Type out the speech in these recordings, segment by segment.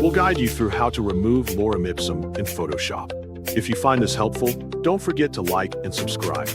We'll guide you through how to remove lorem ipsum in Photoshop. If you find this helpful, don't forget to like and subscribe.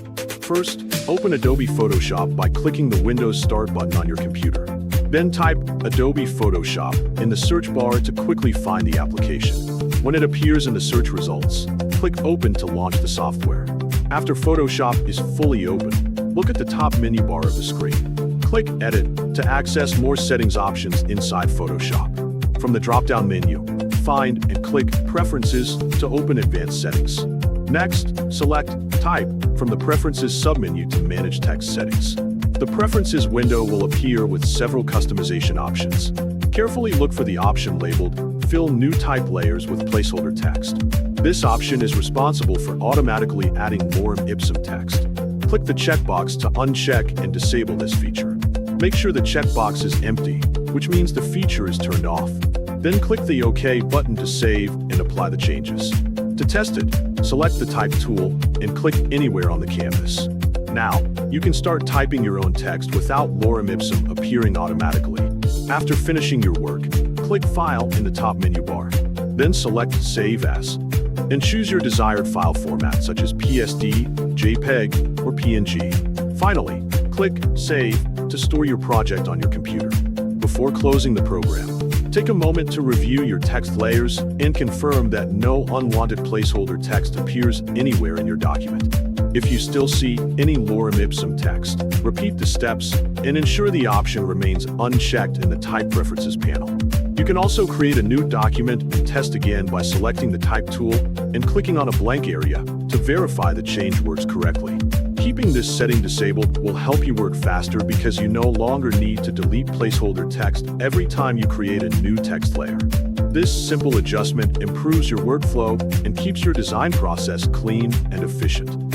First, open Adobe Photoshop by clicking the Windows Start button on your computer. Then type Adobe Photoshop in the search bar to quickly find the application. When it appears in the search results, click Open to launch the software. After Photoshop is fully open, look at the top menu bar of the screen. Click Edit to access more settings options inside Photoshop. From the drop-down menu, find and click Preferences to open advanced settings. Next, select Type from the Preferences submenu to manage text settings. The Preferences window will appear with several customization options. Carefully look for the option labeled Fill New Type Layers with Placeholder Text. This option is responsible for automatically adding lorem ipsum text. Click the checkbox to uncheck and disable this feature. Make sure the checkbox is empty, which means the feature is turned off. Then click the OK button to save and apply the changes. To test it, select the Type tool and click anywhere on the canvas. Now, you can start typing your own text without lorem ipsum appearing automatically. After finishing your work, click File in the top menu bar. Then select Save As, and choose your desired file format such as PSD, JPEG, or PNG. Finally, click Save to store your project on your computer. Before closing the program, take a moment to review your text layers and confirm that no unwanted placeholder text appears anywhere in your document. If you still see any lorem ipsum text, repeat the steps and ensure the option remains unchecked in the Type Preferences panel. You can also create a new document and test again by selecting the Type tool and clicking on a blank area to verify the change works correctly. Keeping this setting disabled will help you work faster because you no longer need to delete placeholder text every time you create a new text layer. This simple adjustment improves your workflow and keeps your design process clean and efficient.